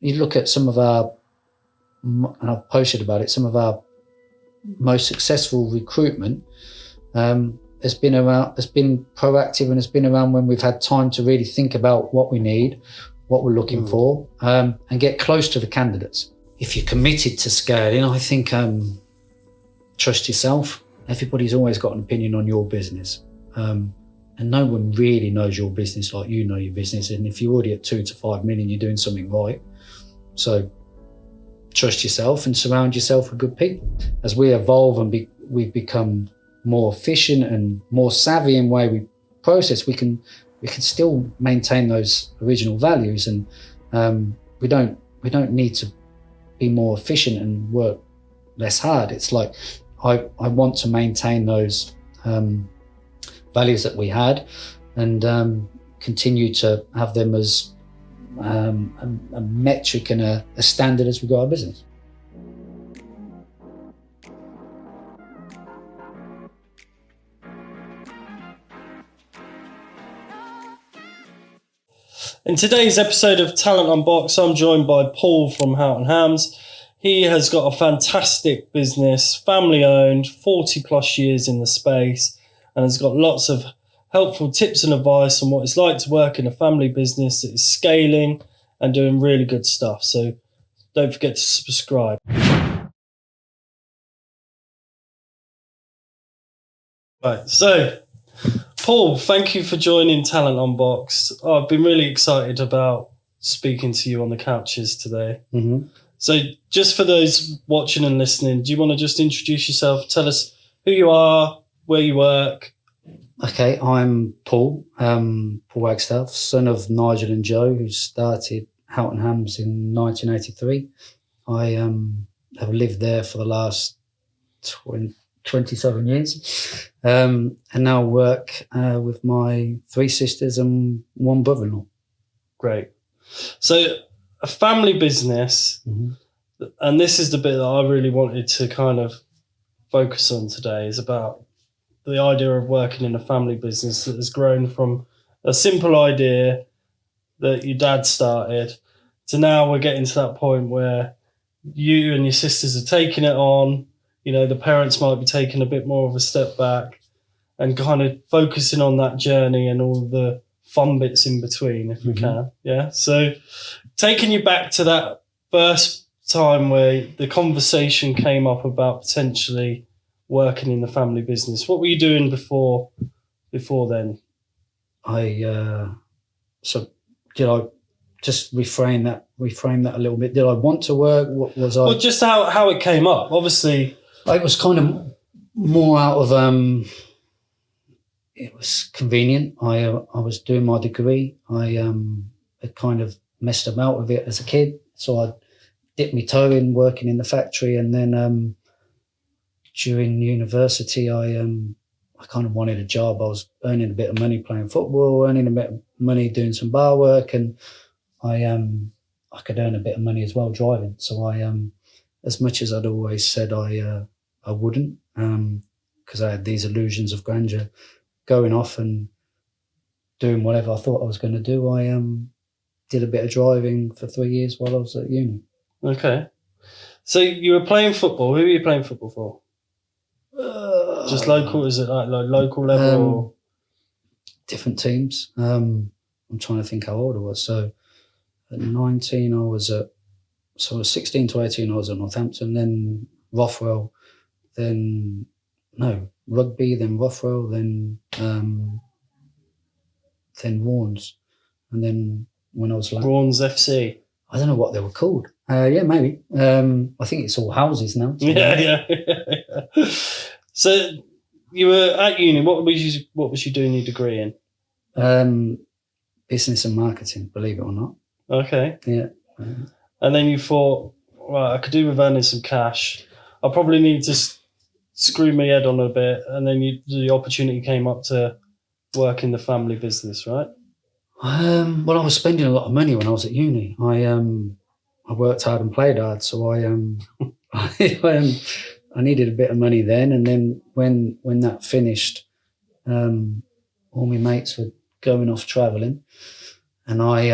you look at some of our, and I've posted about it, some of our most successful recruitment has been proactive, and has been around when we've had time to really think about what we need, what we're looking for, and get close to the candidates. If you're committed to scaling, I think trust yourself. Everybody's always got an opinion on your business. And no one really knows your business like you know your business. And if you're already at 2 to 5 million, you're doing something right. So trust yourself and surround yourself with good people. As we evolve and we've become more efficient and more savvy in the way we process, we can still maintain those original values. And we don't need to be more efficient and work less hard. It's like I want to maintain those values that we had, and continue to have them as a metric and a standard as we go our business. In today's episode of Talent Unboxed, I'm joined by Paul from Houghton Hams. He has got a fantastic business, family owned, 40 plus years in the space, and has got lots of helpful tips and advice on what it's like to work in a family business that is scaling and doing really good stuff. So don't forget to subscribe. Right, so Paul, thank you for joining Talent Unboxed. I've been really excited about speaking to you on the couches today. Mm-hmm. So just for those watching and listening, do you want to just introduce yourself? Tell us who you are, where you work. Okay, I'm Paul Wagstaff, son of Nigel and Joe, who started Houghton Hams in 1983. I have lived there for the last 27 years, and now work with my 3 sisters and 1 brother-in-law. Great. So a family business, and this is the bit that I really wanted to kind of focus on today, is about the idea of working in a family business that has grown from a simple idea that your dad started to now we're getting to that point where you and your sisters are taking it on. You know, the parents might be taking a bit more of a step back and kind of focusing on that journey and all the fun bits in between, if we can. Yeah. So taking you back to that first time where the conversation came up about potentially working in the family business, what were you doing before then? So did I just reframe that a little bit? Did I want to work? What was I? Well, just how it came up. Obviously, it was kind of more out of it was convenient. I was doing my degree. I had kind of messed about with it as a kid, so I dipped my toe in working in the factory, and then during university, I kind of wanted a job. I was earning a bit of money playing football, earning a bit of money doing some bar work, and I could earn a bit of money as well driving. So I, as much as I'd always said I wouldn't, because I had these illusions of grandeur, going off and doing whatever I thought I was going to do, I did a bit of driving for 3 years while I was at uni. Okay. So you were playing football. Who were you playing football for? Just local? Is it like local level? Or? Different teams. I'm trying to think how old I was. So at 19, I was 16 to 18, I was at Northampton, then Rothwell, then rugby, then Rothwell, then Warnes, and then when I was like Warnes FC. I don't know what they were called. Yeah, maybe. I think it's all houses now. Yeah. So you were at uni. What was you doing your degree in? Business and marketing, believe it or not. Okay. Yeah. And then you thought, right, I could do with earning some cash. I probably need to screw my head on a bit, and then the opportunity came up to work in the family business, right? Well, I was spending a lot of money when I was at uni. I worked hard and played hard, so I needed a bit of money then. And then when that finished, all my mates were going off travelling, and I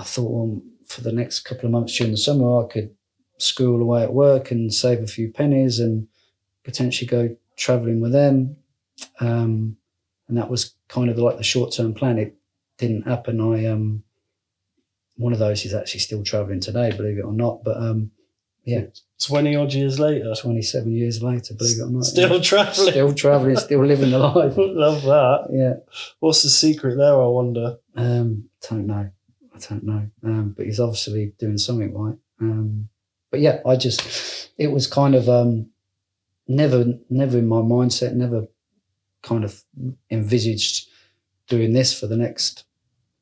thought, well, for the next couple of months during the summer, I could school away at work and save a few pennies and potentially go travelling with them. And that was kind of like the short-term plan. It didn't happen. One of those is actually still travelling today, believe it or not. But 20 odd years later, 27 years later, believe it or not, still travelling, still living the life. Love that. Yeah. What's the secret there, I wonder? I don't know. But he's obviously doing something right. But yeah, it was kind of never in my mindset, never kind of envisaged doing this for the next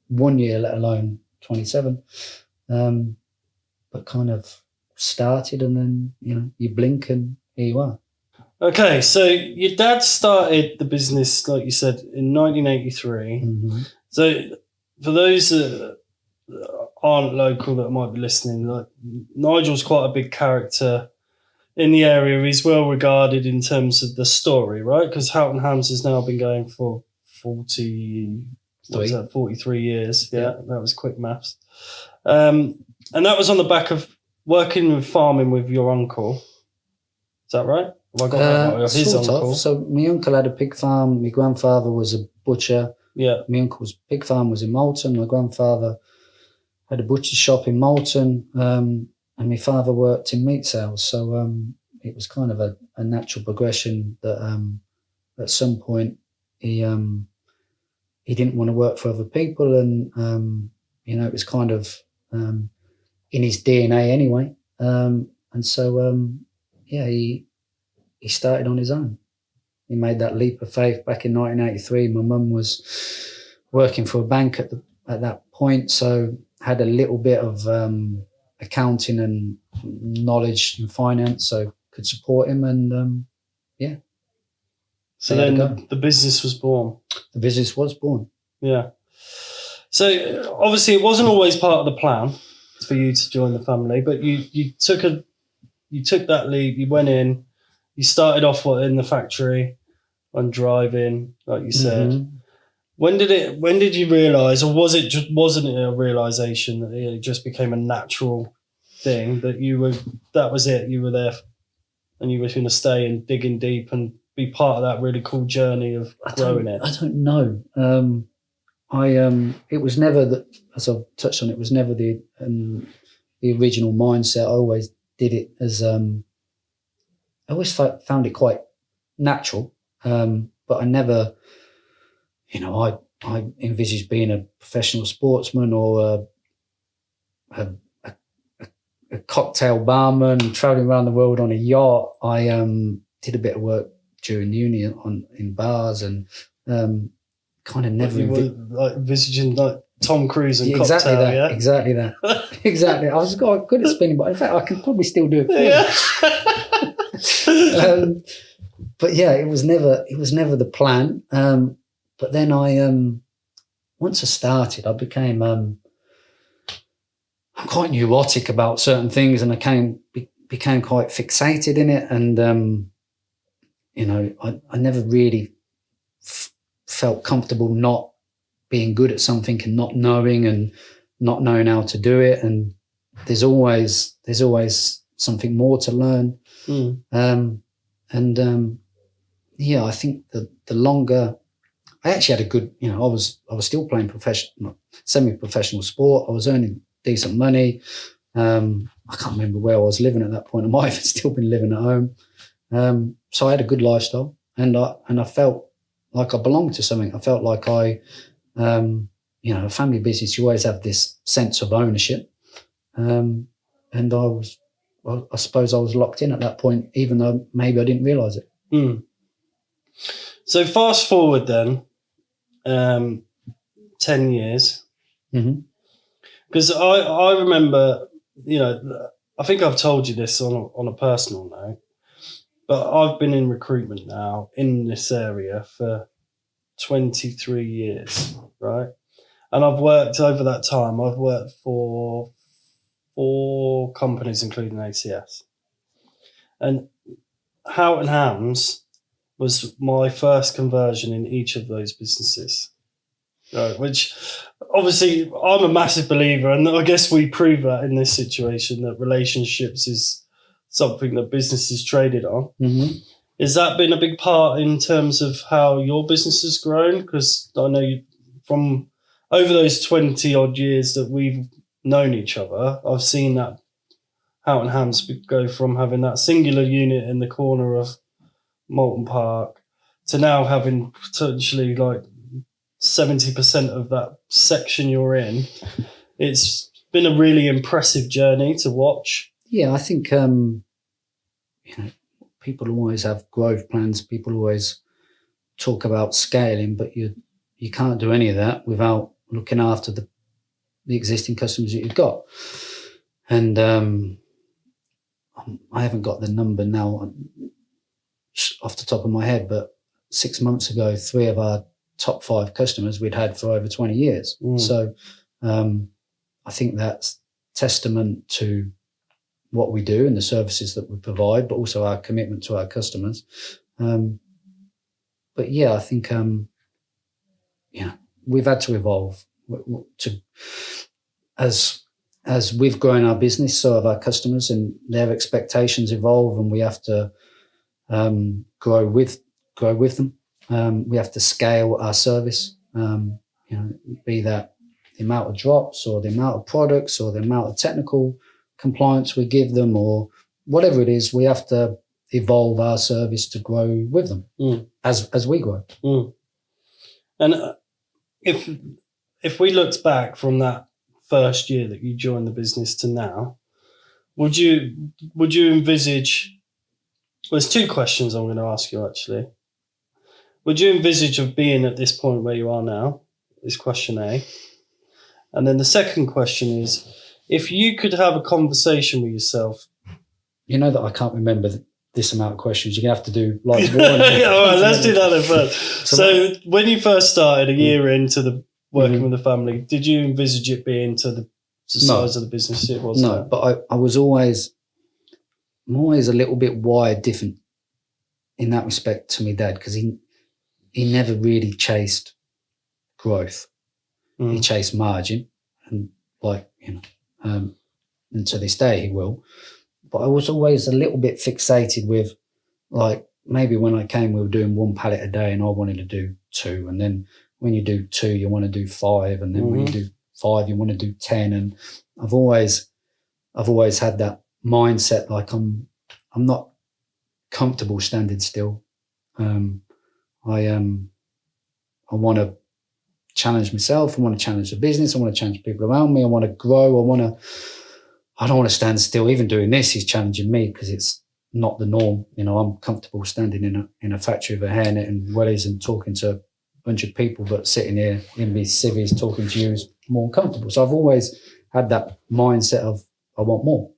1 year, let alone 27. But kind of started, and then, you blink and here you are. Okay, so your dad started the business, like you said, in 1983. Mm-hmm. So for those that aren't local that might be listening, like, Nigel's quite a big character in the area. He's well regarded in terms of the story, right? Because Houghton Hams has now been going for 43 years. Yeah, that was quick maths. And that was on the back of working with farming with your uncle. Is that right? Have I got that right? His sort uncle. of. So my uncle had a pig farm. My grandfather was a butcher. Yeah. My uncle's pig farm was in Moulton. My grandfather had a butcher shop in Moulton. And my father worked in meat sales. So it was kind of a natural progression that at some point he didn't want to work for other people, and it was kind of in his DNA anyway. And so he started on his own. He made that leap of faith back in 1983. My mum was working for a bank at that point, so had a little bit of accounting and knowledge in finance, so could support him. And so then the business was born. The business was born. Yeah. So obviously it wasn't always part of the plan for you to join the family, but you took that leap. You went in. You started off in the factory and driving, like you said. Mm-hmm. When did you realise, or wasn't it a realisation that it just became a natural thing that that was it, you were there and you were going to stay and digging deep and be part of that really cool journey of growing it? I don't know. It was never that, as I've touched on, it was never the original mindset. I always did it as I always found it quite natural, but I never, I envisaged being a professional sportsman or a cocktail barman traveling around the world on a yacht. I did a bit of work during uni in bars, and kind of never envisaging like Tom Cruise and exactly cocktail, that, yeah? exactly that, exactly. I was quite good at spinning, but in fact, I can probably still do it. But yeah, it was never the plan. But then once I started, I became I'm quite neurotic about certain things, and I became quite fixated in it, and I never really felt comfortable not being good at something and not knowing how to do it, and there's always something more to learn. I think the longer I actually had a good, I was still playing semi-professional sport. I was earning decent money. I can't remember where I was living at that point. I might have still been living at home. So I had a good lifestyle, and I felt like I belonged to something. I felt like a family business, you always have this sense of ownership. And I suppose I was locked in at that point, even though maybe I didn't realise it. So fast forward then, 10 years. Because I remember, I think I've told you this on a personal note, but I've been in recruitment now in this area for 23 years, right? And I've worked over that time, I've worked for 4 companies, including ACS. And Houghton Hams was my first conversion in each of those businesses. Right, which obviously I'm a massive believer, and I guess we prove that in this situation, that relationships is something that business is traded on. Mm-hmm. Has that been a big part in terms of how your business has grown? Because I know from over those 20 odd years that we've known each other, I've seen that Houghton Hams go from having that singular unit in the corner of Moulton Park to now having potentially like 70% of that section you're in. It's been a really impressive journey to watch. Yeah, I think people always have growth plans. People always talk about scaling, but you can't do any of that without looking after the existing customers that you've got. And I haven't got the number now off the top of my head, but 6 months ago, 3 of our top 5 customers we'd had for over 20 years. So I think that's testament to what we do and the services that we provide, but also our commitment to our customers. But yeah, I think we've had to evolve as we've grown our business, so have our customers, and their expectations evolve, and we have to grow with them. We have to scale our service, be that the amount of drops or the amount of products or the amount of technical compliance we give them, or whatever it is. We have to evolve our service to grow with them as we grow. And if we looked back from that first year that you joined the business to now, would you envisage? Well, there's 2 questions I'm going to ask you actually. Would you envisage of being at this point where you are now? Is question A. And then the second question is, if you could have a conversation with yourself. You know that I can't remember this amount of questions. You're going to have to do like one. All right, let's do that then first. So when you first started a year into the working with the family, did you envisage it being to the size of the business it was? No, but I'm always a little bit wired different in that respect to my dad, because he never really chased growth. He chased margin, and and to this day he will. But I was always a little bit fixated with, like, maybe when I came we were doing 1 pallet a day and I wanted to do 2, and then when you do 2 you want to do 5, and then when you do 5 you want to do 10, and I've always had that mindset, like I'm not comfortable standing still. I want to challenge myself. I want to challenge the business. I want to challenge people around me. I want to grow. I don't want to stand still. Even doing this is challenging me because it's not the norm. I'm comfortable standing in a factory with a hairnet and wellies and talking to a bunch of people, but sitting here in these civvies talking to you is more comfortable. So I've always had that mindset of I want more.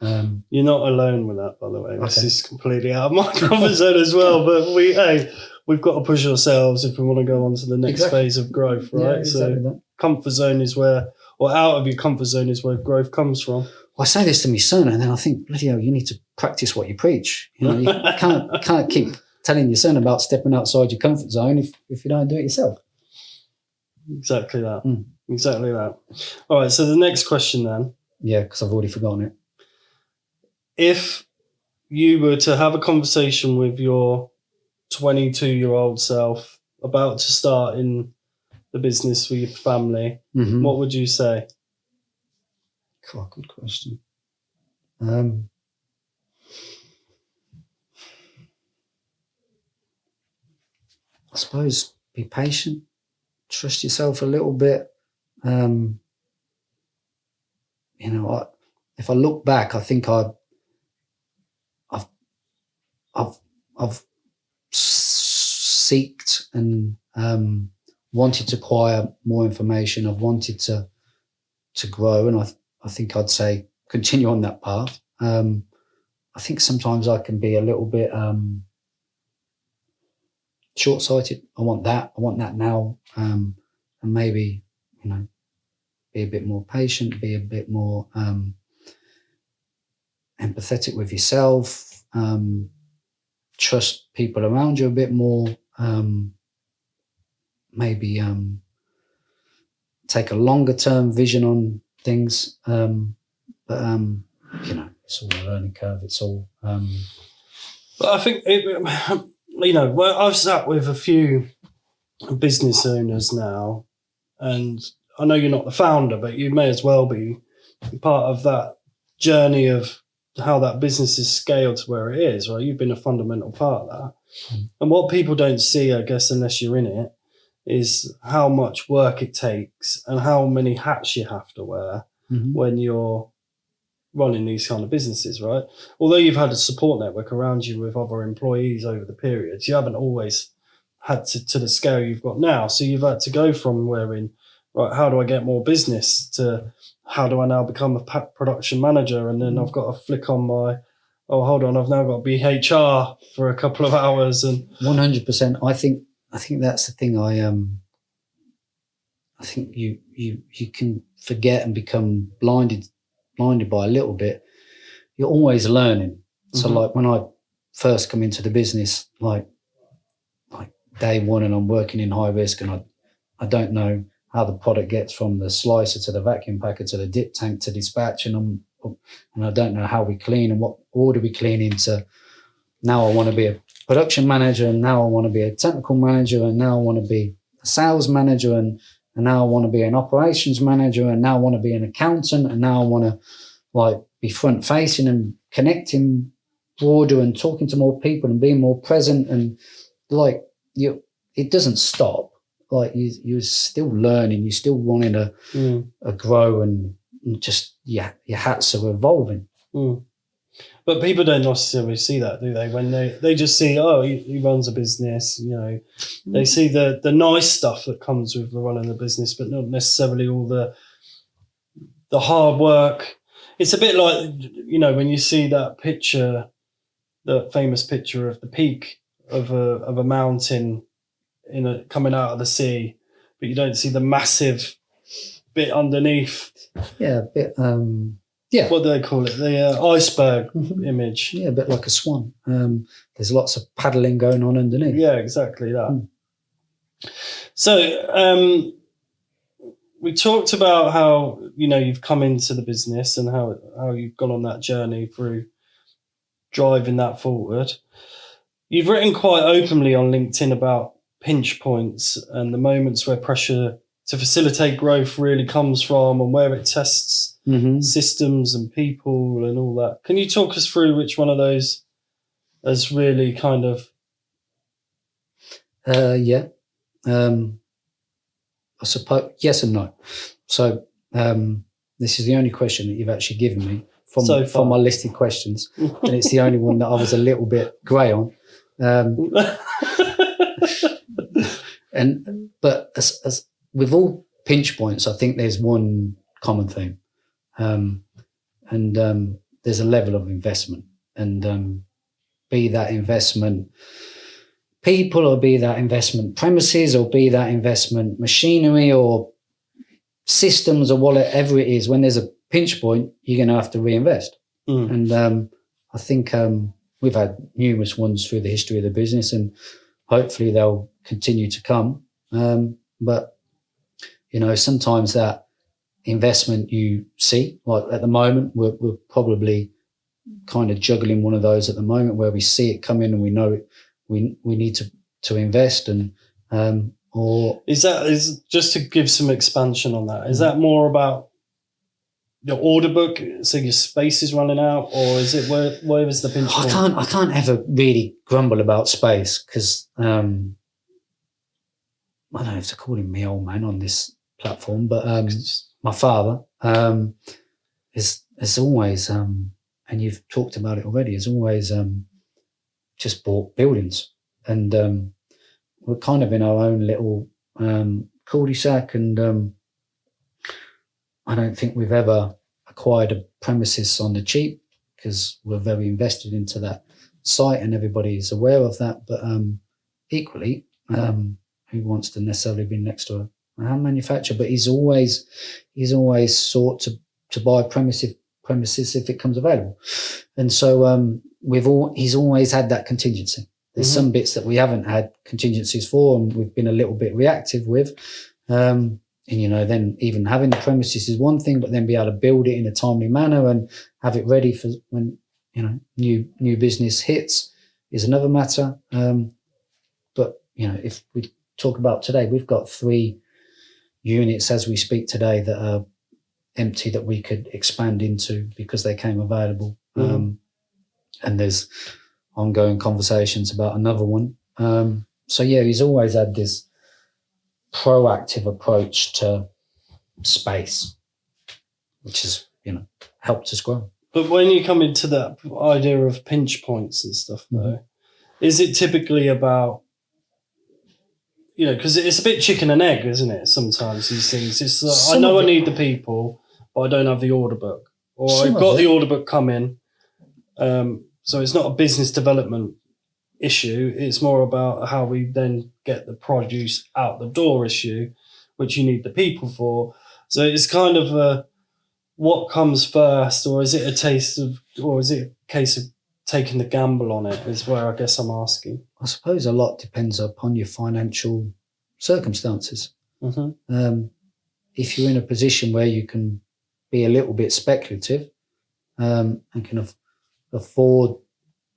You're not alone with that, by the way. This is completely out of my comfort zone as well. But we've got to push ourselves if we want to go on to the next phase of growth, right? Yeah, exactly that. Comfort zone is where, or out of your comfort zone is where growth comes from. I say this to my son, and then I think, bloody hell, you need to practice what you preach. You can't keep telling your son about stepping outside your comfort zone if you don't do it yourself. Exactly that. Exactly that. All right. So the next question then. Yeah, because I've already forgotten it. If you were to have a conversation with your 22-year-old self about to start in the business with your family, what would you say? God, good question. I suppose be patient, trust yourself a little bit. If I look back, I think I've seeked and wanted to acquire more information. I've wanted to grow, and I think I'd say continue on that path. I think sometimes I can be a little bit short-sighted. I want that now, and maybe be a bit more patient, be a bit more empathetic with yourself, trust people around you a bit more, maybe take a longer term vision on things. But it's all a learning curve. It's all. But I think well, I've sat with a few business owners now, and I know you're not the founder, but you may as well be part of that journey of how that business is scaled to where it is, right? You've been a fundamental part of that. And what people don't see, I guess, unless you're in it, is how much work it takes and how many hats you have to wear when you're running these kind of businesses, right? Although you've had a support network around you with other employees over the periods, you haven't always had to the scale you've got now. So you've had to go from wearing, right, how do I get more business, to how do I now become a production manager? And then I've got to flick on my, oh, hold on, I've now got to be HR for a couple of hours. And 100%. I think that's the thing. I think you can forget and become blinded by a little bit. You're always learning. So like when I first come into the business, like day one, and I'm working in high risk, and I don't know how the product gets from the slicer to the vacuum packer to the dip tank to dispatch, and I don't know how we clean and what order we clean into. Now I want to be a production manager, and now I want to be a technical manager, and now I want to be a sales manager, and now I want to be an operations manager, and now I want to be an accountant, and now I want to be front facing and connecting broader and talking to more people and being more present, and it doesn't stop. You're still learning, you're still wanting to grow, and just your hats are evolving. But people don't necessarily see that, do they? When they just see, oh, he runs a business, they see the nice stuff that comes with running a business, but not necessarily all the hard work. It's a bit like, when you see that picture, the famous picture of the peak of a mountain coming out of the sea, but you don't see the massive bit underneath. Yeah, a bit. What do they call it? The iceberg image. Yeah, a bit like a swan. There's lots of paddling going on underneath. Yeah, exactly that. So we talked about how you've come into the business and how you've gone on that journey through driving that forward. You've written quite openly on LinkedIn about pinch points and the moments where pressure to facilitate growth really comes from, and where it tests systems and people and all that. Can you talk us through which one of those has really kind of... I suppose yes and no. So this is the only question that you've actually given me from my listed questions, and it's the only one that I was a little bit grey on. But as with all pinch points, I think there's one common theme, and there's a level of investment, and be that investment people, or be that investment premises, or be that investment machinery or systems, or whatever it is. When there's a pinch point, you're going to have to reinvest. And I think we've had numerous ones through the history of the business, and hopefully they'll continue to come. But sometimes that investment you see, like at the moment, we're probably kind of juggling one of those at the moment, where we see it come in and we know it, we need to invest. And or is just to give some expansion on that, is that more about your order book, so your space is running out, or is it where is the pinch point? I can't ever really grumble about space, because I don't know if to call him me old man on this platform, but my father is always and you've talked about it already, has always just bought buildings, and we're kind of in our own little cul-de-sac, and I don't think we've ever acquired a premises on the cheap, because we're very invested into that site and everybody is aware of that. But equally, who wants to necessarily be next to a hand manufacturer? But he's always sought to buy premises if it comes available. And so he's always had that contingency. There's some bits that we haven't had contingencies for, and we've been a little bit reactive with. then even having the premises is one thing, but then be able to build it in a timely manner and have it ready for when, new business hits is another matter. But, if we talk about today, we've got 3 units as we speak today that are empty that we could expand into because they came available. And there's ongoing conversations about another one. So yeah, he's always had this proactive approach to space, which has, helped us grow. But when you come into that idea of pinch points and stuff, though, is it typically about, because it's a bit chicken and egg, isn't it? Sometimes these things, it's like, I know I need the people, but I don't have the order book, or I've got the order book coming. So it's not a business development issue. It's more about how we then get the produce out the door issue, which you need the people for. So it's kind of what comes first, or is it a case of taking the gamble on it, is where I guess I'm asking. I suppose a lot depends upon your financial circumstances. If you're in a position where you can be a little bit speculative and can afford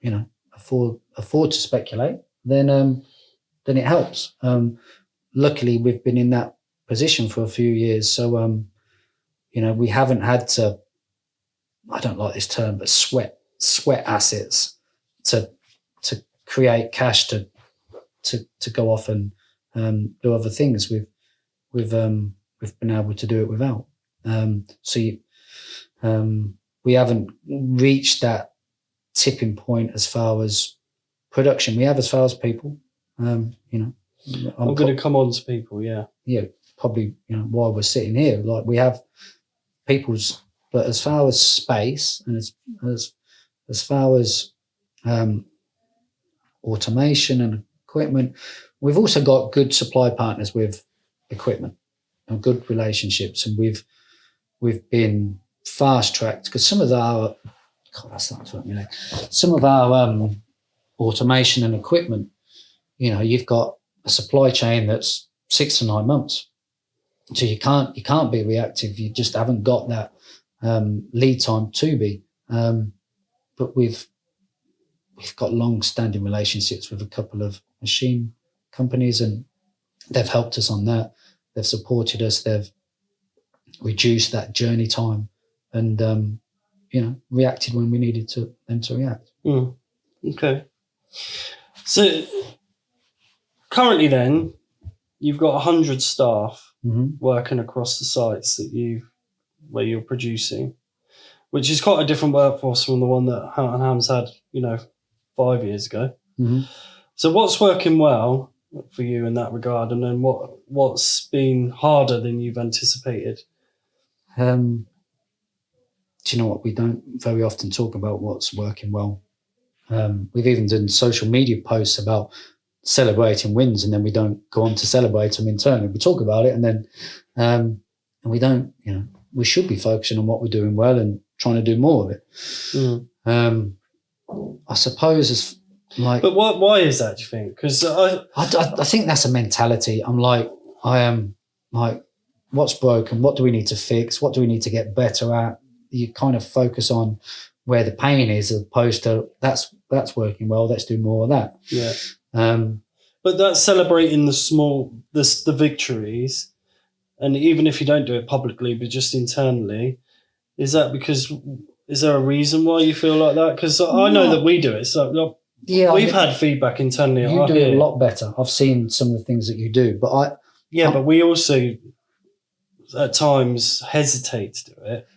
to speculate, then it helps. Luckily, we've been in that position for a few years, so we haven't had to, I don't like this term, but sweat assets to create cash to go off and do other things. We've been able to do it without. We haven't reached that tipping point as far as production. We have as far as people. I'm going to come on to people. Yeah, probably. While we're sitting here, like we have people's, but as far as space and as far as automation and equipment, we've also got good supply partners with equipment and good relationships, and we've been fast tracked because some of our automation and equipment, you've got a supply chain that's 6 to 9 months, so you can't be reactive. You just haven't got that lead time to be. But we've got long-standing relationships with a couple of machine companies, and they've helped us on that. They've supported us. They've reduced that journey time, and reacted when we needed them to react. Okay. So currently, then, you've got 100 staff working across the sites where you're producing, which is quite a different workforce from the one that Houghton Hams had, 5 years ago. So what's working well for you in that regard, and then what's been harder than you've anticipated? Do you know what? We don't very often talk about what's working well. We've even done social media posts about celebrating wins, and then we don't go on to celebrate them internally. We talk about it, and then and we don't. We should be focusing on what we're doing well and trying to do more of it. I suppose But why is that, do you think? Because I think that's a mentality. I am like, what's broken? What do we need to fix? What do we need to get better at? You kind of focus on where the pain is, as opposed to that's working well, let's do more of that. Yeah. But that's celebrating the victories, and even if you don't do it publicly, but just internally, is there a reason why you feel like that? Because I know that we do it. So we've had feedback internally. You do it a lot better. I've seen some of the things that you do, but but we also at times hesitate to do it.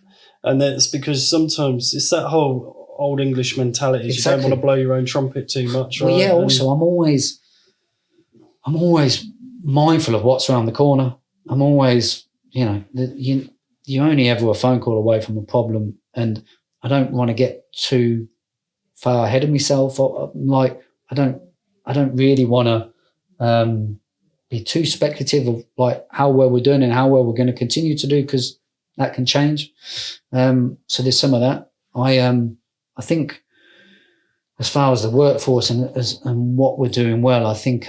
And that's because sometimes it's that whole old English mentality. Exactly. You don't want to blow your own trumpet too much. Right? Well, yeah. Also, I'm always mindful of what's around the corner. I'm always, you're only ever a phone call away from a problem, and I don't want to get too far ahead of myself. Like I don't really want to be too speculative of like how well we're doing and how well we're going to continue to do, because that can change. So there's some of that. I think as far as the workforce and what we're doing well, I think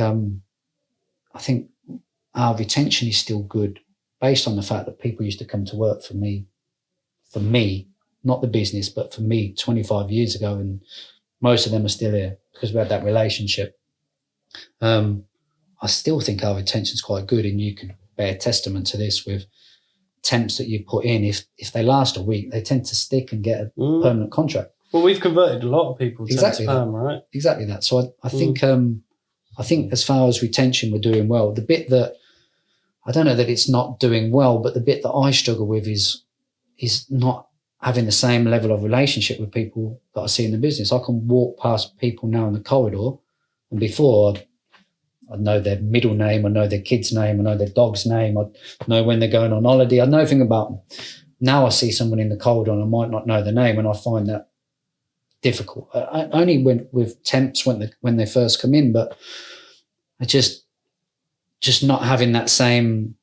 our retention is still good based on the fact that people used to come to work for me, not the business, but for me 25 years ago. And most of them are still here because we had that relationship. I still think our retention's quite good, and you can bear testament to this with temps that you put in. If they last a week, they tend to stick and get a permanent contract. Well, we've converted a lot of people to Exactly perm, right? Exactly that. So I think as far as retention, we're doing well. The bit that I don't know that it's not doing well, but the bit that I struggle with is not having the same level of relationship with people that I see in the business. I can walk past people now in the corridor, and before I'd know their middle name, I know their kid's name, I know their dog's name, I know when they're going on holiday, I know everything about them. Now I see someone in the corridor and I might not know their name, and I find that difficult. Only with temps when they first come in, but I just not having that same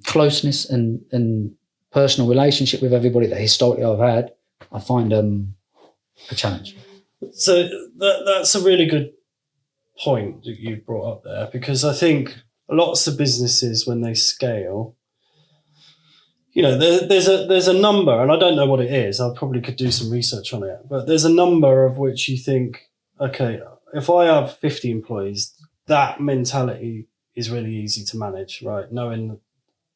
closeness and personal relationship with everybody that historically I've had, I find a challenge. So that's a really good point that you brought up there, because I think lots of businesses, when they scale, you know, there's a number, and I don't know what it is. I probably could do some research on it, but there's a number of which you think, okay, if I have 50 employees, that mentality is really easy to manage, right? Knowing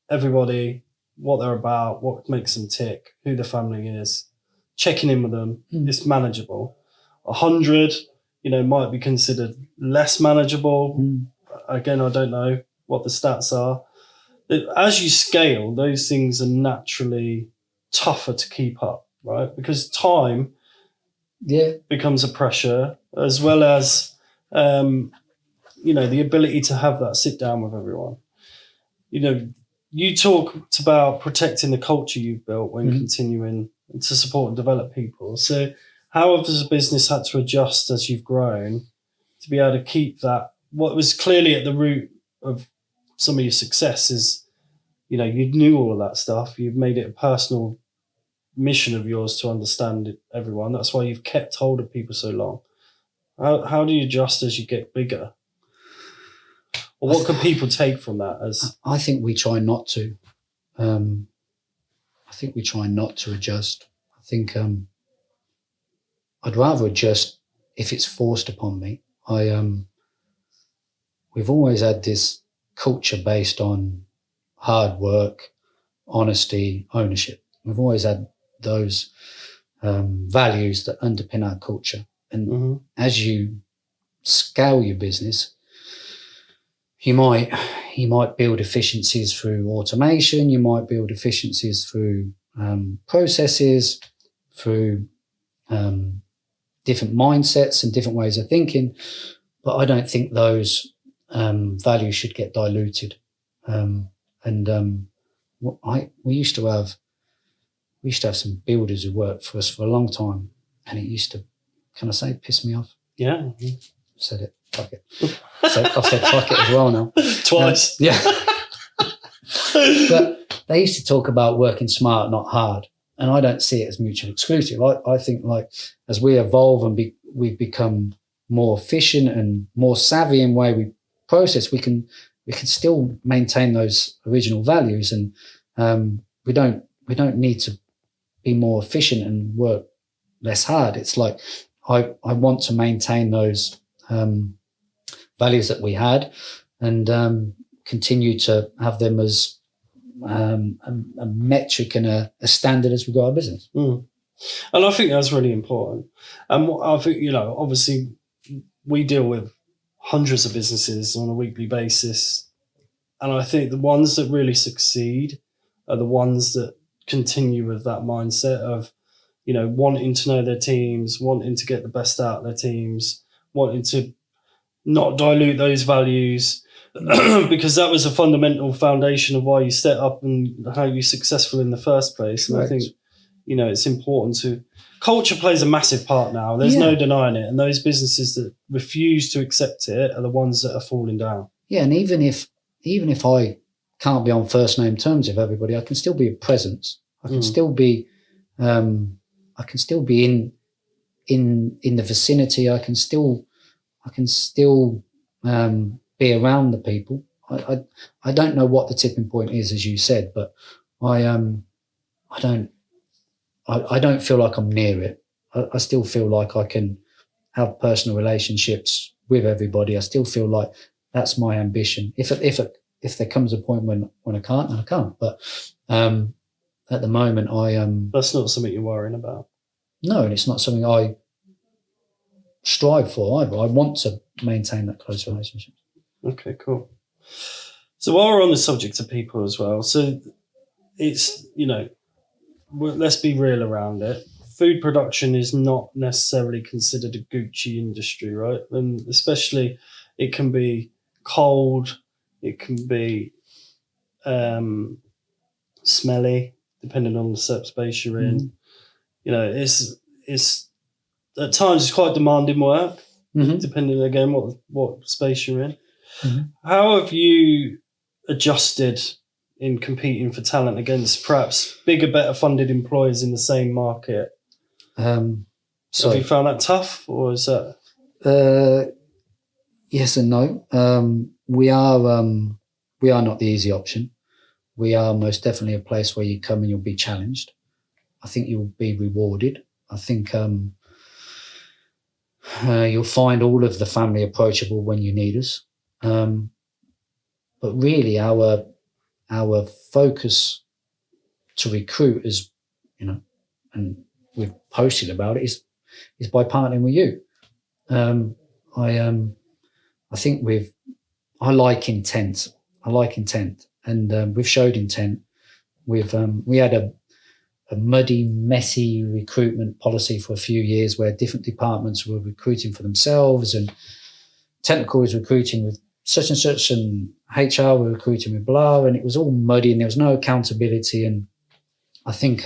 everybody, what they're about, what makes them tick, who the family is, checking in with them, it's manageable. 100, you know, might be considered less manageable. Again, I don't know what the stats are. As you scale, those things are naturally tougher to keep up, right? Because time becomes a pressure, as well as, you know, the ability to have that sit down with everyone. You know, you talked about protecting the culture you've built when continuing to support and develop people. So how has the business had to adjust as you've grown to be able to keep that? What was clearly at the root of some of your success is, you know, you knew all of that stuff. You've made it a personal mission of yours to understand everyone. That's why you've kept hold of people so long. How do you adjust as you get bigger? Or what can people take from that? I think we try not to. I think we try not to adjust. I think I'd rather adjust if it's forced upon me. We've always had this culture based on hard work, honesty, ownership. We've always had those values that underpin our culture. And as you scale your business, you might build efficiencies through automation. You might build efficiencies through processes, through different mindsets and different ways of thinking. But I don't think those values should get diluted. We used to have some builders who worked for us for a long time, and it used to, can I say, piss me off? Yeah. Said it. Fuck it. I've said fuck it as well now. Twice. Yeah. But they used to talk about working smart, not hard. And I don't see it as mutually exclusive. I think, like, as we evolve and we've become more efficient and more savvy in the way we process, we can still maintain those original values. And we don't need to be more efficient and work less hard. It's like I want to maintain those values that we had, and continue to have them as a metric and a standard as we go our business. And I think that's really important. And I think, you know, obviously we deal with hundreds of businesses on a weekly basis, and I think the ones that really succeed are the ones that continue with that mindset of, you know, wanting to know their teams, wanting to get the best out of their teams, wanting to not dilute those values, because that was a fundamental foundation of why you set up and how you're successful in the first place. And right. I think, you know, it's important to... Culture plays a massive part now. There's no denying it. And those businesses that refuse to accept it are the ones that are falling down. Yeah, and even if I can't be on first name terms with everybody, I can still be a presence. I can still be in the vicinity. I can still be around the people. I don't know what the tipping point is, as you said, but I don't feel like I'm near it. I still feel like I can have personal relationships with everybody. I still feel like that's my ambition. If there comes a point when I can't, then I can't. But at the moment, That's not something you're worrying about. No, and it's not something I strive for either. I want to maintain that close relationship. Okay, cool. So while we're on the subject of people as well, so it's, let's be real around it. Food production is not necessarily considered a Gucci industry, right? And especially it can be cold, it can be smelly, depending on the space you're in. It's at times it's quite demanding work, depending again what space you're in. How have you adjusted in competing for talent against perhaps bigger, better funded employers in the same market? So have you found that tough, or is that? Yes and no. We are not the easy option. We are most definitely a place where you come and you'll be challenged. I think you'll be rewarded. I think you'll find all of the family approachable when you need us. But really, our focus to recruit is, and we've posted about it, is by partnering with you. I think I like intent. And we've showed intent. We had a muddy, messy recruitment policy for a few years where different departments were recruiting for themselves, and technical was recruiting with such and such, and HR were recruiting with blah, and it was all muddy and there was no accountability. And I think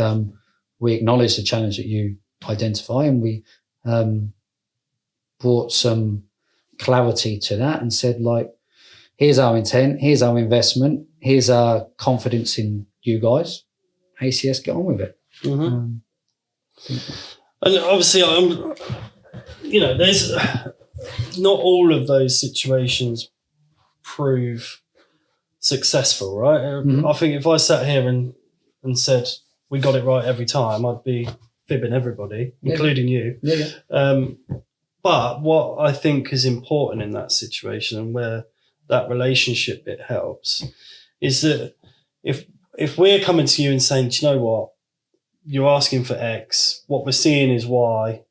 we acknowledge the challenge that you identify, and we brought some clarity to that and said, like, here's our intent, here's our investment, here's our confidence in you guys. ACS, get on with it. And obviously, there's not all of those situations prove successful, right? I think if I sat here and said we got it right every time, I'd be fibbing everybody, including you. But what I think is important in that situation, and where that relationship bit helps, is that if we're coming to you and saying, do you know what, you're asking for X, what we're seeing is Y,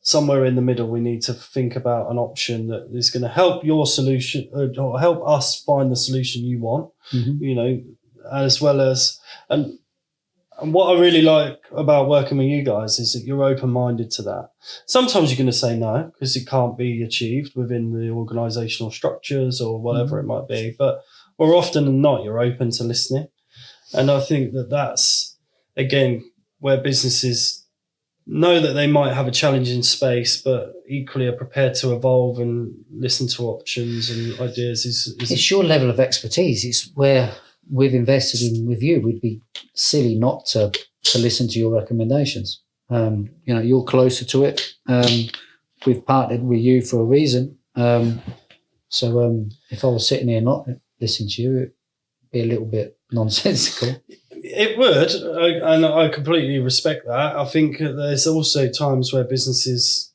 somewhere in the middle we need to think about an option that is going to help your solution, or help us find the solution you want, as well as, and what I really like about working with you guys is that you're open-minded to that. Sometimes you're going to say no because it can't be achieved within the organisational structures or whatever it might be, but more often than not, you're open to listening. And I think that that's, again, where businesses know that they might have a challenging space, but equally are prepared to evolve and listen to options and ideas. It's your level of expertise. It's where we've invested in with you. We'd be silly not to listen to your recommendations. You're closer to it. We've partnered with you for a reason. So if I was sitting here not listening to you, it'd be a little bit nonsensical. It would, and I completely respect that. I think there's also times where businesses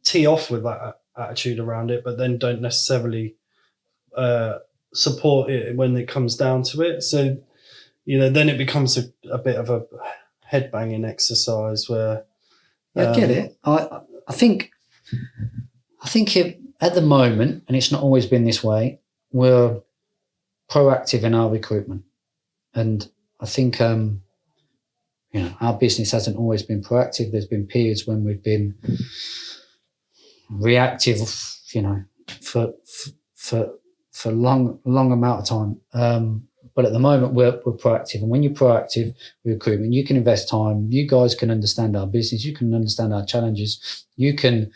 tee off with that attitude around it, but then don't necessarily support it when it comes down to it. So, then it becomes a bit of a head-banging exercise where... I get it. I think at the moment, and it's not always been this way, we're proactive in our recruitment. And I think, our business hasn't always been proactive. There's been periods when we've been reactive, for long amount of time. But at the moment, we're proactive. And when you're proactive with recruitment, you can invest time. You guys can understand our business. You can understand our challenges. You can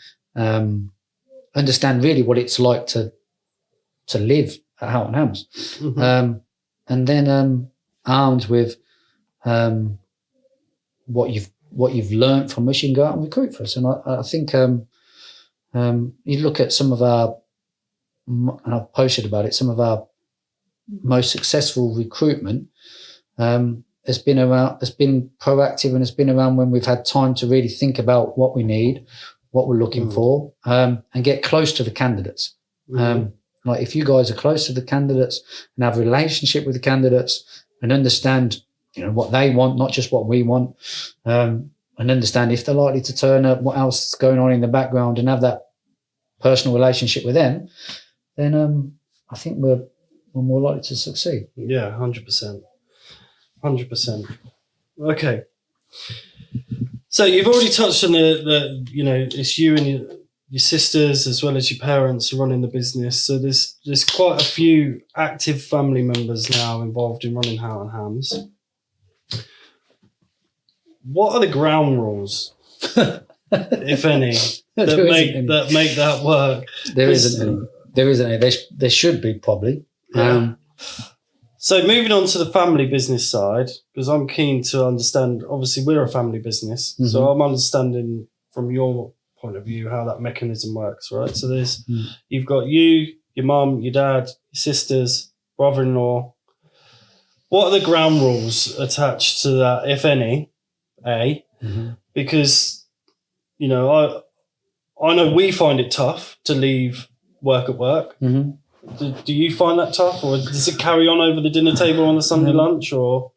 understand really what it's like to live at Houghton Hams. And then armed with what you've learned from us, you can go out and recruit for us. And I think you look at some of our, and I've posted about it, some of our most successful recruitment has been proactive, and has been around when we've had time to really think about what we need, what we're looking for, and get close to the candidates. Like if you guys are close to the candidates and have a relationship with the candidates and understand, what they want, not just what we want, and understand if they're likely to turn up, what else is going on in the background, and have that personal relationship with them, then I think we're more likely to succeed. Yeah, 100%. 100%. Okay. So you've already touched on the it's you and your sisters as well as your parents running the business. So there's quite a few active family members now involved in running How and Hams. What are the ground rules, if any, that make that work? There isn't any. There should be, probably. Yeah. So moving on to the family business side, because I'm keen to understand, obviously we're a family business, so I'm understanding from your point of view how that mechanism works, right? So you've got you, your mum, your dad, your sisters, brother-in-law. What are the ground rules attached to that, if any? Because, I know we find it tough to leave work at work. Do you find that tough, or does it carry on over the dinner table on the Sunday lunch, or?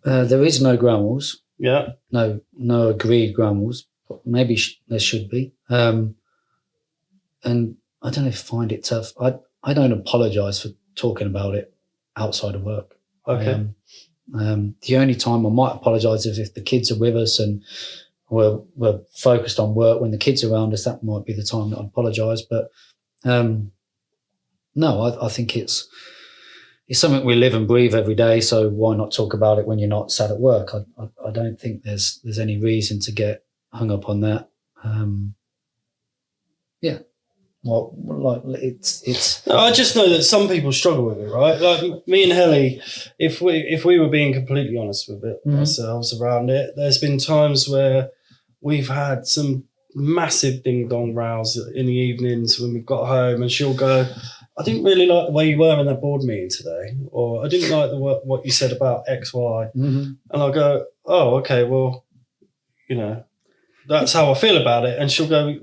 There is no ground rules. Yeah. No agreed ground rules. Maybe there should be. And I don't know if I find it tough. I don't apologise for talking about it outside of work. Okay. The only time I might apologise is if the kids are with us and we're focused on work. When the kids are around us, that might be the time that I apologise. But no, I think it's something we live and breathe every day. So why not talk about it when you're not sat at work? I don't think there's any reason to get hung up on that. Yeah. Well, like it's. I just know that some people struggle with it, right? Like me and Helly, if we were being completely honest with it ourselves around it, there's been times where we've had some massive ding-dong rows in the evenings when we've got home, and she'll go, I didn't really like the way you were in that board meeting today, or I didn't like what you said about X, Y. And I'll go, oh, okay, well, that's how I feel about it. And she'll go,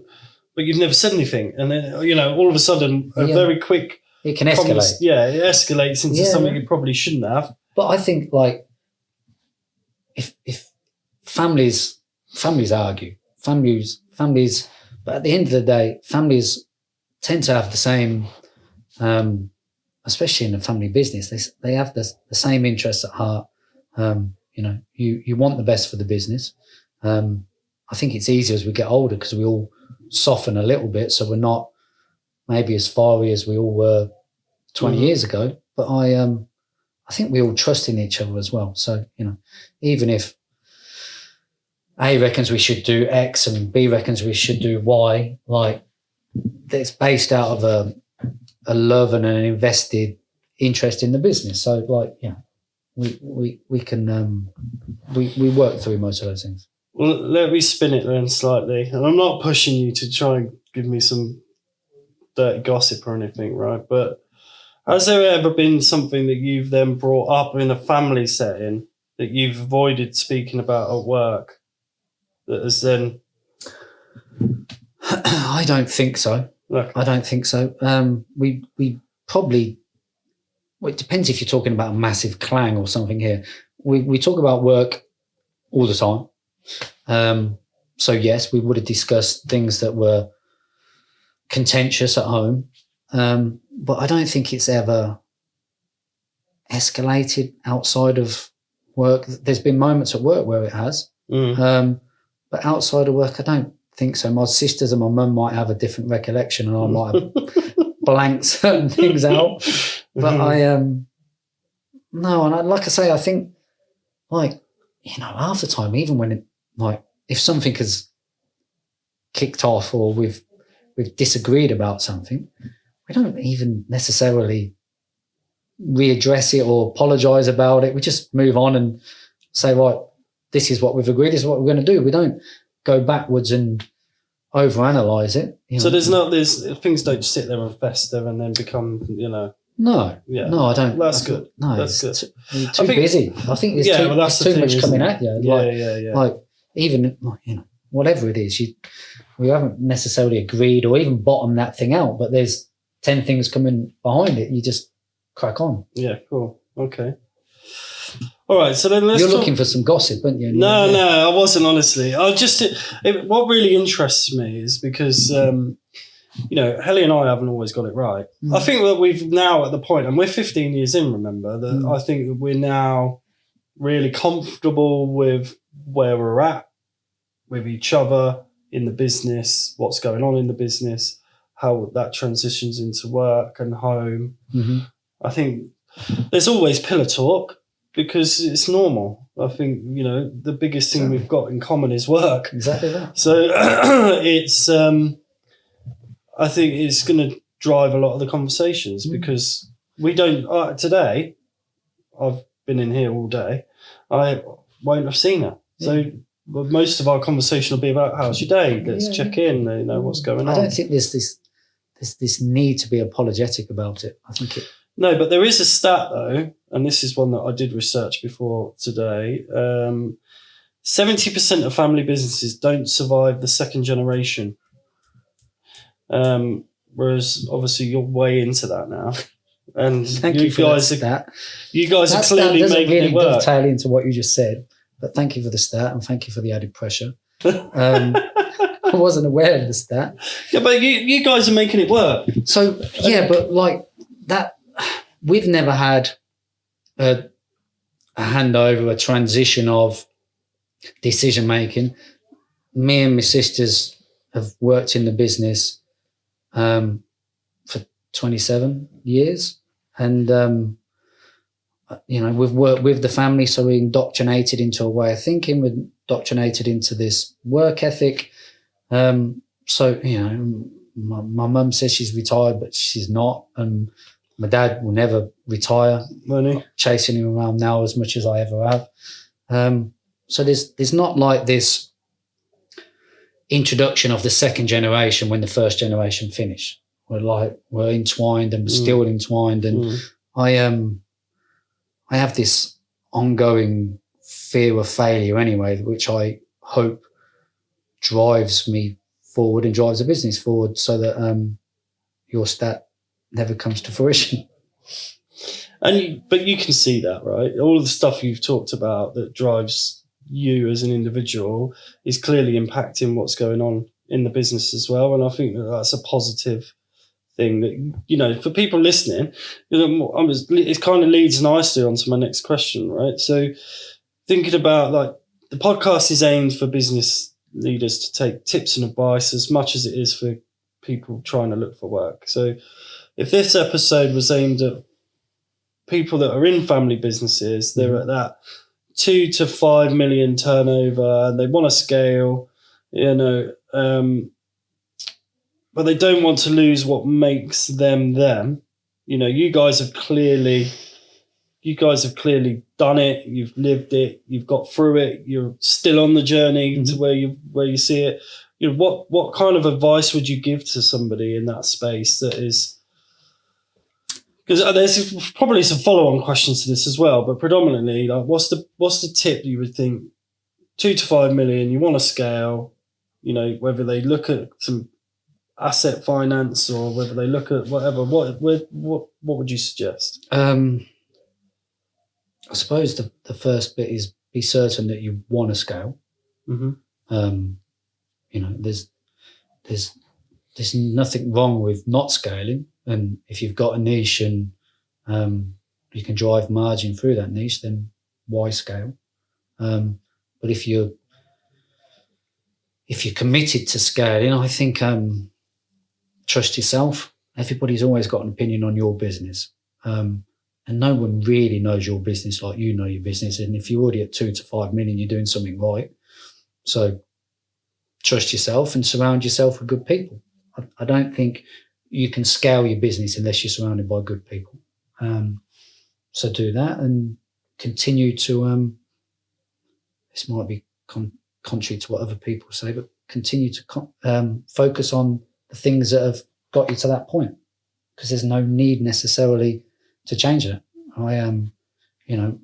but you've never said anything. And then, all of a sudden, a very quick... It can escalate. It escalates into something you probably shouldn't have. But I think, like, if families argue, families, but at the end of the day, families tend to have the same, especially in the family business, they have the same interests at heart. You want the best for the business. I think it's easier as we get older because we all soften a little bit, so we're not maybe as fiery as we all were 20 years ago. But I think we all trust in each other as well. So, even if A reckons we should do X and B reckons we should do Y, like, it's based out of a love and an invested interest in the business. So, like, we can we work through most of those things. Well, let me spin it then slightly. And I'm not pushing you to try and give me some dirty gossip or anything, right? But has there ever been something that you've then brought up in a family setting that you've avoided speaking about at work that has then... I don't think so. Okay. I don't think so. We probably... Well, it depends if you're talking about a massive clang or something here. We talk about work all the time. So yes, we would have discussed things that were contentious at home, but I don't think it's ever escalated outside of work. There's been moments at work where it has, but outside of work, I don't think so. My sisters and my mum might have a different recollection, and I might have blanked certain things out. But no, and like I say, I think, like, half the time, even when if something has kicked off or we've disagreed about something, we don't even necessarily readdress it or apologise about it. We just move on and say, right, this is what we've agreed, this is what we're going to do. We don't go backwards and overanalyze it. So there's things don't sit there and fester and then become, No, Yeah. no, I don't. That's good. No, That's it's good. Too busy. I think there's that's too the much thing, coming isn't at you. Yeah. Like even whatever it is, we haven't necessarily agreed or even bottomed that thing out, but there's 10 things coming behind it. You just crack on. Yeah, cool. Okay. All right, so then You're looking for some gossip, aren't you? No, I wasn't, honestly. What really interests me is because, Helly and I haven't always got it right. I think that we've now at the point, and we're 15 years in, remember, that I think that we're now really comfortable with where we're at, with each other in the business, what's going on in the business, how that transitions into work and home. Mm-hmm. I think there's always pillar talk because it's normal. I think, the biggest thing we've got in common is work. Exactly that. So it's, I think it's going to drive a lot of the conversations because we don't, today, I've been in here all day, I won't have seen her. So most of our conversation will be about how's your day? Let's check in, what's going on. I don't think there's this need to be apologetic about it. I think it. No, but there is a stat though, and this is one that I did research before today. 70% of family businesses don't survive the second generation. Whereas obviously you're way into that now. And thank you for guys that stat. You guys that are clearly doesn't making really it work. dovetail into what you just said, but thank you for the stat and thank you for the added pressure. I wasn't aware of the stat. Yeah, but you guys are making it work. So yeah, but like that, we've never had a handover, a transition of decision making. Me and my sisters have worked in the business for 27 years, and we've worked with the family, so we're indoctrinated into a way of thinking. We're indoctrinated into this work ethic. So my mum says she's retired, but she's not, and my dad will never retire. Money chasing him around now as much as I ever have. So there's not like this introduction of the second generation when the first generation finished. We're entwined and we're still entwined, and I have this ongoing fear of failure anyway, which I hope drives me forward and drives the business forward, so that your stat never comes to fruition. But you can see that, right? All of the stuff you've talked about that drives you as an individual is clearly impacting what's going on in the business as well. And I think that that's a positive thing that, for people listening, it kind of leads nicely onto my next question, right? So thinking about like the podcast is aimed for business leaders to take tips and advice as much as it is for people trying to look for work. So if this episode was aimed at people that are in family businesses, they're at that 2 to 5 million turnover and they want to scale, but they don't want to lose what makes them them. You guys have clearly done it. You've lived it. You've got through it. You're still on the journey to where you see it. What kind of advice would you give to somebody in that space that is? Because there's probably some follow-on questions to this as well, but predominantly, like, what's the tip you would think? 2 to 5 million, you want to scale. Whether they look at some asset finance or whether they look at whatever. What would you suggest? I suppose the first bit is be certain that you want to scale. Mm-hmm. There's nothing wrong with not scaling. And if you've got a niche and you can drive margin through that niche, then why scale? But if you're committed to scaling, I think trust yourself. Everybody's always got an opinion on your business, and no one really knows your business like you know your business. And if you're already at 2 to 5 million, you're doing something right. So trust yourself and surround yourself with good people. I don't think you can scale your business unless you're surrounded by good people. So do that and continue to, this might be contrary to what other people say, but continue to focus on the things that have got you to that point, because there's no need necessarily to change that. You know,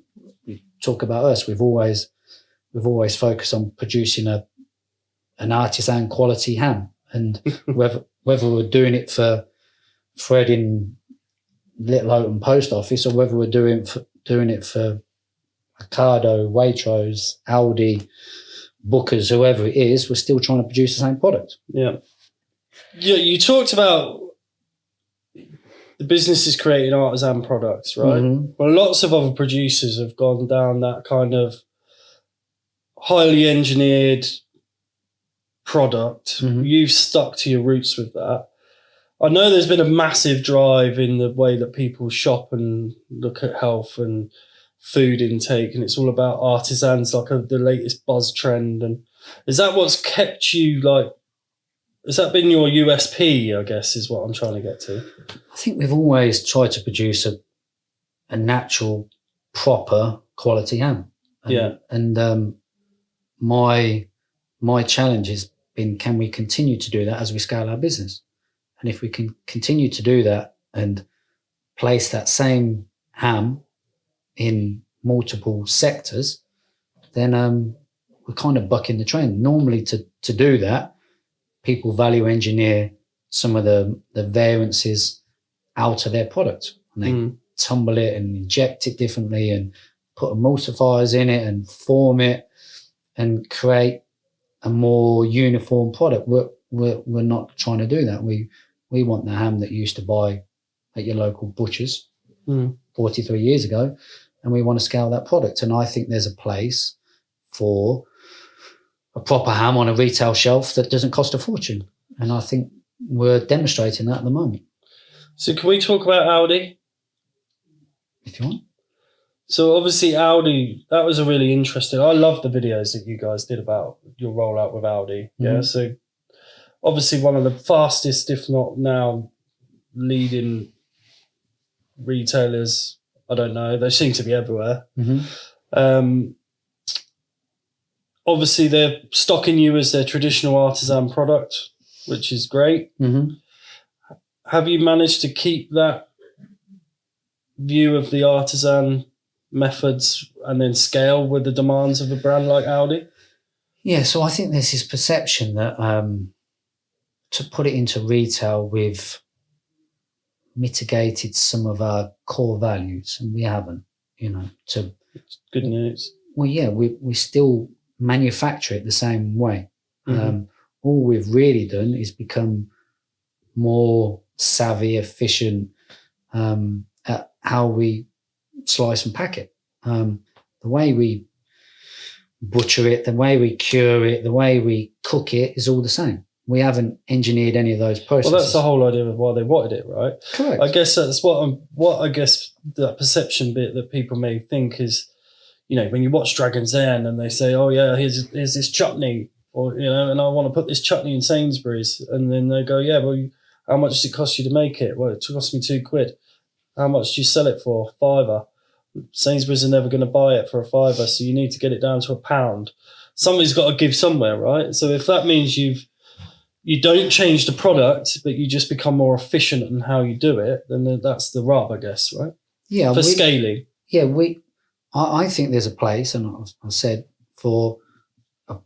we talk about us. We've always focused on producing an artisan quality ham, and whether we're doing it for Fred in Little Houghton Post Office, or whether we're doing it for Ocado, Waitrose, Aldi, Booker's, whoever it is, we're still trying to produce the same product. Yeah. You talked about the business is creating artisan products, right? Mm-hmm. Well, lots of other producers have gone down that kind of highly engineered product. Mm-hmm. You've stuck to your roots with that. I know there's been a massive drive in the way that people shop and look at health and food intake, and it's all about artisans, like the latest buzz trend. And is that what's kept you, like, has that been your USP, I guess, is what I'm trying to get to? I think we've always tried to produce a natural, proper quality ham. And my challenge has been, can we continue to do that as we scale our business? And if we can continue to do that and place that same ham in multiple sectors, then we're kind of bucking the trend. Normally to do that, people value engineer some of the variances out of their product. And they tumble it and inject it differently and put emulsifiers in it and form it and create a more uniform product. We're not trying to do that. We want the ham that you used to buy at your local butcher's 43 years ago, and we want to scale that product. And I think there's a place for a proper ham on a retail shelf that doesn't cost a fortune. And I think we're demonstrating that at the moment. So can we talk about Aldi? If you want. So obviously Aldi, that was a really interesting, I love the videos that you guys did about your rollout with Aldi. Mm-hmm. Yeah. So obviously one of the fastest, if not now leading retailers, I don't know, they seem to be everywhere. Mm-hmm. Obviously they're stocking you as their traditional artisan product, which is great. Mm-hmm. Have you managed to keep that view of the artisan methods and then scale with the demands of a brand like Aldi? Yeah, so I think there's this perception that to put it into retail, we've mitigated some of our core values, and we haven't, It's good news. Well, yeah, we still manufacture it the same way. Mm-hmm. All we've really done is become more savvy, efficient at how we slice and pack it. The way we butcher it, the way we cure it, the way we cook it is all the same. We haven't engineered any of those processes. Well, that's the whole idea of why they wanted it, right? Correct. I guess that's what I guess that perception bit that people may think is, when you watch Dragon's Den and they say, oh yeah, here's this chutney, or, and I want to put this chutney in Sainsbury's, and then they go, yeah, well, how much does it cost you to make it? Well, it cost me £2. How much do you sell it for? £5. Sainsbury's are never going to buy it for a £5, so you need to get it down to £1. Somebody's got to give somewhere, right? So if that means you don't change the product, but you just become more efficient in how you do it, then that's the rub, I guess, right? Yeah. For scaling. Yeah, I think there's a place, and I said, for a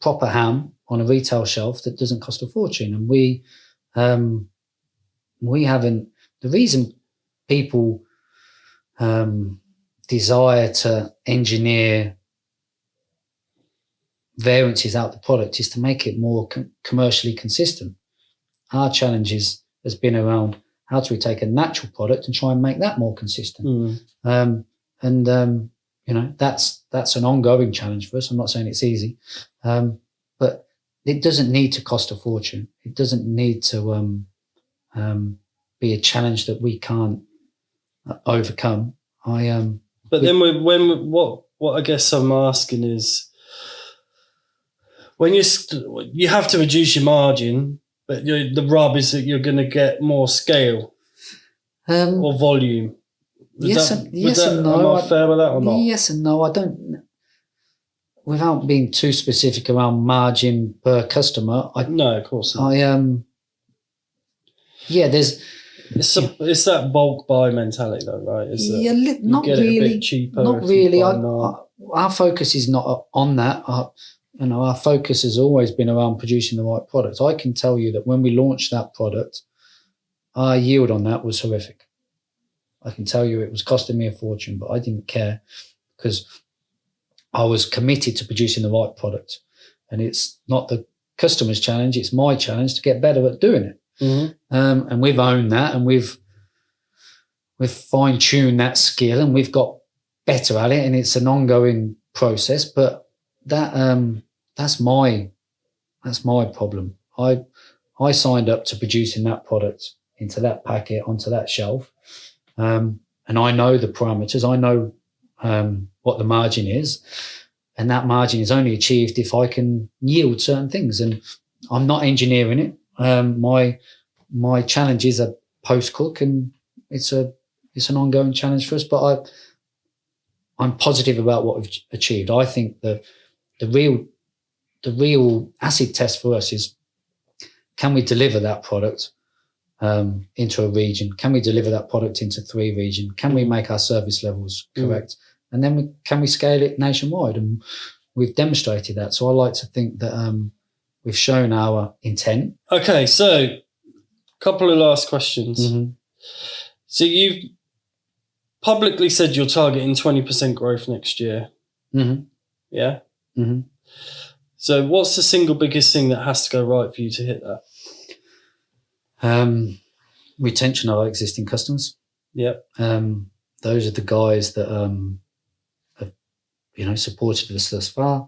proper ham on a retail shelf that doesn't cost a fortune. And we haven't, the reason people desire to engineer variances out the product is to make it more commercially consistent. Our challenge has been around how do we take a natural product and try and make that more consistent. That's an ongoing challenge for us. I'm not saying it's easy, but it doesn't need to cost a fortune. It doesn't need to be a challenge that we can't overcome. But then what I guess I'm asking is, when you have to reduce your margin, but the rub is that you're going to get more scale or volume. Yes and no. Am I fair with that or not? Yes and no. I don't. Without being too specific around margin per customer, no, of course not. there's It's that bulk buy mentality, though, right? Not really. Cheaper. Not really. Our focus is not on that. Our focus has always been around producing the right product. I can tell you that when we launched that product, our yield on that was horrific. I can tell you it was costing me a fortune, but I didn't care because I was committed to producing the right product. And it's not the customer's challenge, it's my challenge to get better at doing it. Mm-hmm. And we've owned that, and we've fine-tuned that skill, and we've got better at it, and it's an ongoing process. But that's my problem. I signed up to producing that product into that packet onto that shelf, and I know the parameters. I know what the margin is, and that margin is only achieved if I can yield certain things. And I'm not engineering it. My challenge is a post cook, and it's an ongoing challenge for us. But I'm positive about what we've achieved. I think the real acid test for us is, can we deliver that product into a region? Can we deliver that product into 3 regions? Can we make our service levels correct? And then can we scale it nationwide? And we've demonstrated that. So I like to think that we've shown our intent. Okay, so a couple of last questions. Mm-hmm. So you've publicly said you're targeting 20% growth next year. Mm-hmm. Yeah? Mm-hmm. So what's the single biggest thing that has to go right for you to hit that? Retention of our existing customers. Yep. Those are the guys that have supported us thus far.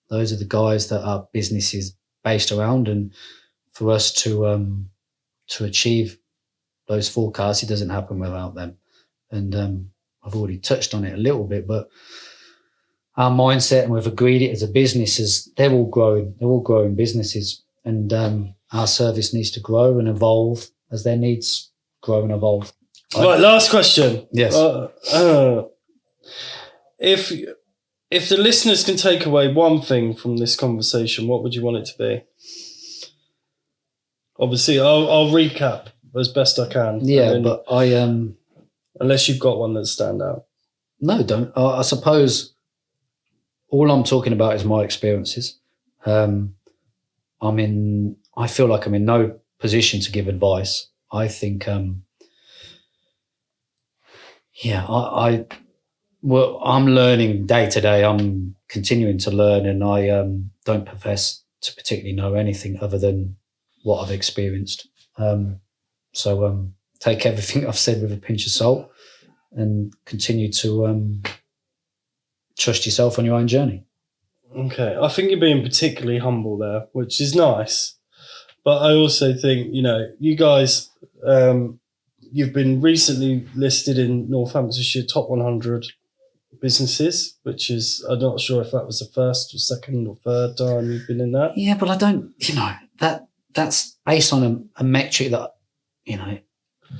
Those are the guys that our business is based around, and for us to achieve those forecasts, it doesn't happen without them. And I've already touched on it a little bit, but our mindset, and we've agreed it as a business, is they're all growing businesses, and our service needs to grow and evolve as their needs grow and evolve. Right, last question. Yes. If the listeners can take away one thing from this conversation, what would you want it to be? Obviously, I'll recap as best I can. Yeah, but unless you've got one that stand out. No, don't. I suppose all I'm talking about is my experiences. I feel like I'm in no position to give advice. I think, I'm learning day to day. I'm continuing to learn, and I don't profess to particularly know anything other than what I've experienced. So take everything I've said with a pinch of salt, and continue to trust yourself on your own journey. Okay, I think you're being particularly humble there, which is nice. But I also think, you guys, you've been recently listed in Northamptonshire top 100 businesses, which is, I'm not sure if that was the first or second or third time you've been in that. Yeah, but I don't, that's based on a metric that,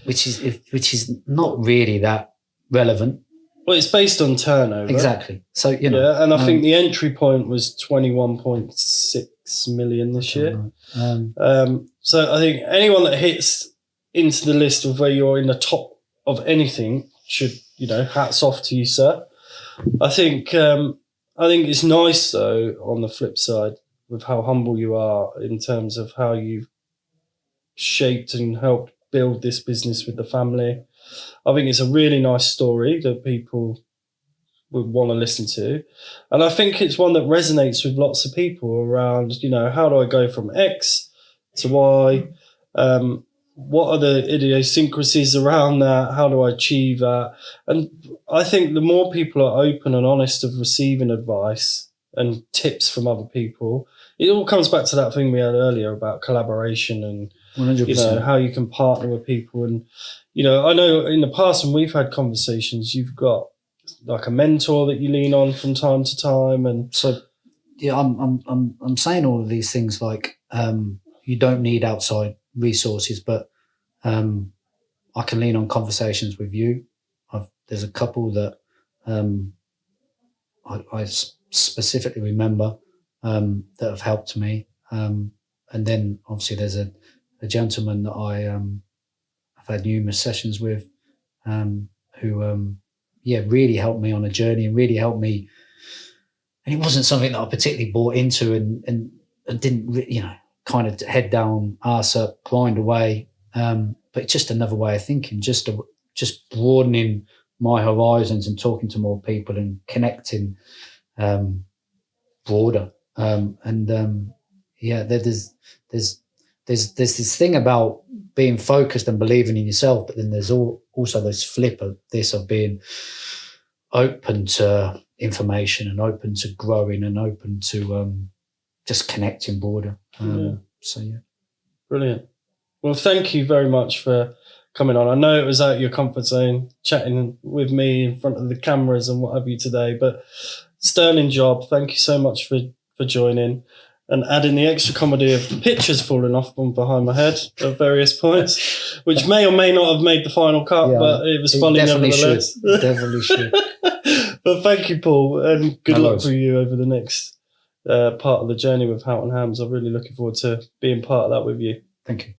which is not really that relevant. Well, it's based on turnover. Exactly. So, Yeah, and I think the entry point was 21.6 million this year. So I think anyone that hits into the list of where you're in the top of anything should, hats off to you, sir. I think it's nice, though, on the flip side, with how humble you are in terms of how you've shaped and helped build this business with the family. I think it's a really nice story that people would want to listen to. And I think it's one that resonates with lots of people around, how do I go from X to Y? What are the idiosyncrasies around that? How do I achieve that? And I think the more people are open and honest of receiving advice and tips from other people, it all comes back to that thing we had earlier about collaboration and 100%. how you can partner with people. And I know in the past when we've had conversations, you've got like a mentor that you lean on from time to time. And so, yeah, I'm saying all of these things like you don't need outside resources, but I can lean on conversations with you. There's a couple that I specifically remember that have helped me, and then obviously there's a gentleman that I have had numerous sessions with, who really helped me on a journey and really helped me. And it wasn't something that I particularly bought into and didn't, kind of head down, arse up, grind away. But it's just another way of thinking, just broadening my horizons and talking to more people and connecting broader. There's this thing about being focused and believing in yourself, but then there's also this flip of this of being open to information and open to growing and open to just connecting broader. Brilliant. Well, thank you very much for coming on. I know it was out of your comfort zone, chatting with me in front of the cameras and what have you today, but sterling job. Thank you so much for joining and adding the extra comedy of the pictures falling off from behind my head at various points, which may or may not have made the final cut, but it was funny nevertheless. Definitely should. But thank you, Paul, and good luck for you over the next part of the journey with Houghton Hams. I'm really looking forward to being part of that with you. Thank you.